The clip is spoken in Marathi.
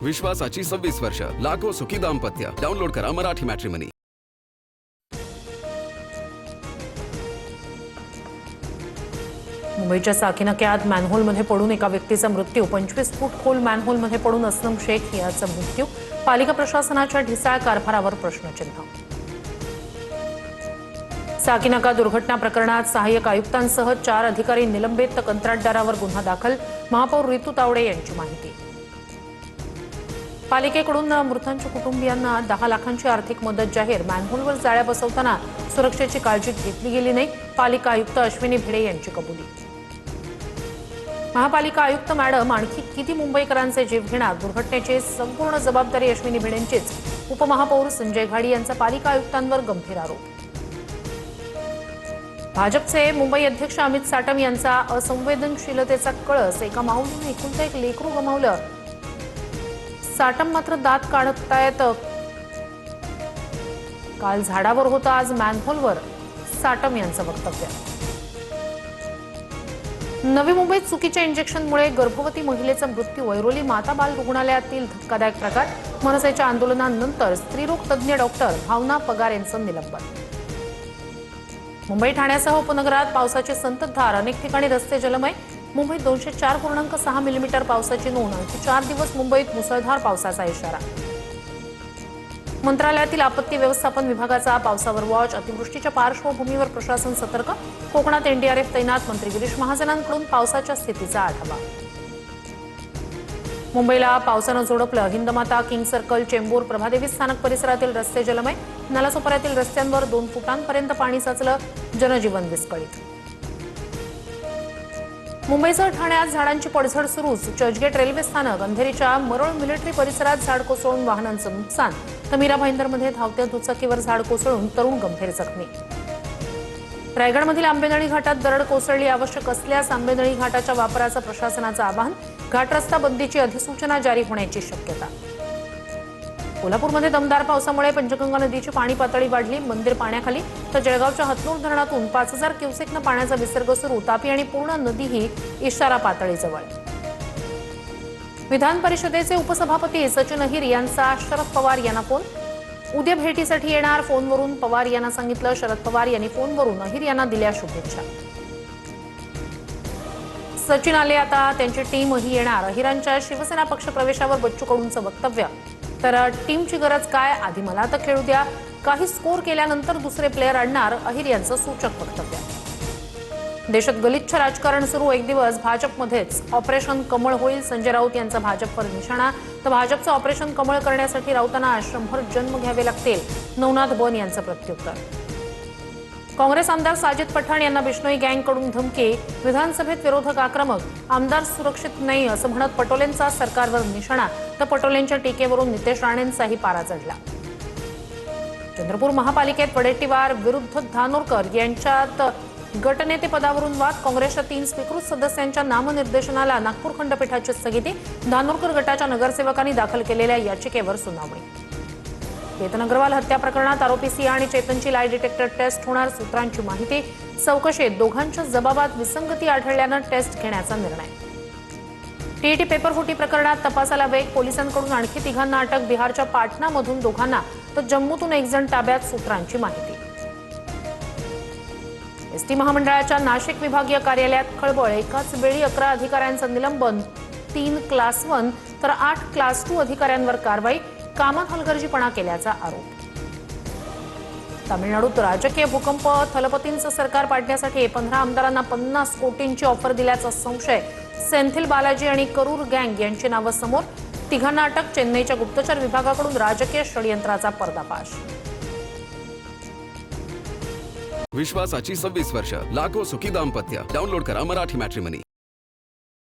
विश्वासाची 26 वर्ष, लाखो सुखी दाम्पत्य. डाउनलोड करा मराठी मॅट्रिमनी. मुंबईच्या साकीनाक्यात मॅनहोलमध्ये पडून एका व्यक्तीचा मृत्यू. 25 फूट खोल मॅनहोलमध्ये पडून असलम शेख याचा मृत्यू. पालिका प्रशासनाच्या ढिसाळ कारभारावर प्रश्नचिन्ह. साकीनाका दुर्घटना प्रकरणात सहाय्यक आयुक्तांसह 4 अधिकारी निलंबित. तर कंत्राटदारावर गुन्हा दाखल. महापौर रितू तावडे यांची माहिती. पालिकेकडून मृतांच्या कुटुंबियांना 10 लाखांची आर्थिक मदत जाहीर. मॅनहोलवर जाळ्या बसवताना सुरक्षेची काळजी घेतली गेली नाही. पालिका आयुक्त अश्विनी भिडे यांची कबुली. महापालिका आयुक्त मॅडम आणखी किती मुंबईकरांचे जीव घेणार? दुर्घटनेची संपूर्ण जबाबदारी अश्विनी भिडेंचीच. उपमहापौर संजय घाडी यांचा पालिका आयुक्तांवर गंभीर आरोप. भाजपचे मुंबई अध्यक्ष अमित साटम यांचा असंवेदनशीलतेचा कळस. एका माऊलीने एकुलतं एक लेकरू गमावलं. साटम मात्र दात काढतायत. काल झाडावर होता, आज मॅनहोलवर. साटम यांचं वक्तव्य. नवी मुंबईत चुकीच्या इंजेक्शनमुळे गर्भवती महिलेचा मृत्यू. ऐरोली माता बाल रुग्णालयातील धक्कादायक प्रकार. मनसेच्या आंदोलनानंतर स्त्रीरोग तज्ज्ञ डॉक्टर भावना पगार यांचं निलंबन. मुंबई ठाण्यासह उपनगरात पावसाची संततधार. अनेक ठिकाणी रस्ते जलमय. मुंबईत 204.6 मिलीमीटर पावसाची नोंद. आणखी 4 दिवस मुंबईत मुसळधार पावसाचा इशारा. मंत्रालयातील आपत्ती व्यवस्थापन विभागाचा पावसावर वॉच. अतिवृष्टीच्या पार्श्वभूमीवर प्रशासन सतर्क. कोकणात एनडीआरएफ तैनात. मंत्री गिरीश महाजनांकडून पावसाच्या स्थितीचा आढावा. मुंबईला पावसानं झोडपलं. हिंदमाता, किंग सर्कल, चेंबूर, प्रभादेवी स्थानक परिसरातील रस्ते जलमय. नालासोपाऱ्यातील रस्त्यांवर 2 फुटांपर्यंत पाणी साचलं. जनजीवन विस्कळीत. मुंबईसह ठाण्यात झाडांची पडझड सुरूच. चर्चगेट रेल्वे स्थानक, अंधेरीच्या मरोळ मिलिटरी परिसरात झाड कोसळून वाहनांचं नुकसान. तर मीरा भाईंदरमध्ये धावत्या दुचाकीवर झाड कोसळून तरुण गंभीर जखमी. रायगडमधील आंबेनळी घाटात दरड कोसळली. आवश्यक असल्यास आंबेनळी घाटाच्या वापराचं प्रशासनाचं आवाहन. घाट रस्ता बंदीची अधिसूचना जारी होण्याची शक्यता. कोल्हापूरमध्ये दमदार पावसामुळे पंचगंगा नदीची पाणी पातळी वाढली. मंदिर पाण्याखाली. तर जळगावच्या हतनूर धरणातून 5000 क्युसेकनं पाण्याचा विसर्ग सुरू. तापी आणि पूर्णा नदीही इशारा पातळीजवळ. विधान परिषदेचे उपसभापती सचिन अहिर यांचा शरद पवार यांना फोन. उद्या भेटीसाठी येणार. फोनवरून पवार यांना सांगितलं. शरद पवार यांनी फोनवरून अहिर यांना दिल्या शुभेच्छा. सचिन आले, आता त्यांची टीमही येणार. अहिरांच्या शिवसेना पक्ष प्रवेशावर बच्चू कडूंचं वक्तव्य. तर टीमची गरज काय? आधी मला तर खेळू द्या. काही स्कोर केल्यानंतर दुसरे प्लेयर आणणार. अहिर यांचं सूचक वक्तव्य. देशात गलिच्छ राजकारण सुरू. एक दिवस भाजपमध्येच ऑपरेशन कमळ होईल. संजय राऊत यांचा भाजपवर निशाणा. तर भाजपचं ऑपरेशन कमळ करण्यासाठी राऊतांना आश्रमभर जन्म घ्यावे लागतील. नवनाथ बन यांचं प्रत्युत्तर. काँग्रेस आमदार साजिद पठाण यांना बिश्नोई गँगकडून धमकी. विधानसभेत विरोधक आक्रमक. आमदार सुरक्षित नाही असं म्हणत पटोलेंचा सरकारवर निशाणा. तर पटोलेंच्या टीकेवरून नितेश राणेंचाही पारा चढला. चंद्रपूर महापालिकेत वडेट्टीवार विरुद्ध धानोरकर यांच्यात गटनेते पदावरून वाद. काँग्रेसच्या 3 स्वीकृत सदस्यांच्या नामनिर्देशनाला नागपूर खंडपीठाची स्थगिती. धानोरकर गटाच्या नगरसेवकांनी दाखल केलेल्या याचिकेवर सुनावणी. केतन अग्रवाल हत्या प्रकरणात आरोपी सिया आणि चेतनची लाय डिटेक्टर टेस्ट होणार. सूत्रांची माहिती. चौकशीत दोघांच्या जबाबात विसंगती आढळल्यानं टेस्ट घेण्याचा निर्णय. टीईटी पेपरफुटी प्रकरणात तपासाला वेग. पोलिसांकडून आणखी 3घांना अटक. बिहारच्या पाटणामधून 2घांना तर जम्मूतून 1 जण ताब्यात. सूत्रांची माहिती. एसटी महामंडळाच्या नाशिक विभागीय कार्यालयात खळबळ. एकाच वेळी 11 अधिकाऱ्यांचं निलंबन. 3 क्लास 1 तर 8 क्लास 2 अधिकाऱ्यांवर कारवाई. कामात हलगर्जीपणा केल्याचा आरोप. तामिळनाडूत राजकीय भूकंप. थलपतींचं सरकार पाडण्यासाठी 15 आमदारांना 50 कोटींची ऑफर दिल्याचा संशय. सेंथिल बालाजी आणि करूर गँग यांची नावं समोर. 3घांना अटक. चेन्नईच्या गुप्तचर विभागाकडून राजकीय षडयंत्राचा पर्दाफाश. विश्वासाची 26 वर्ष, लाखो सुखी दाम्पत्य. डाउनलोड करा मराठी मॅट्रिमनी.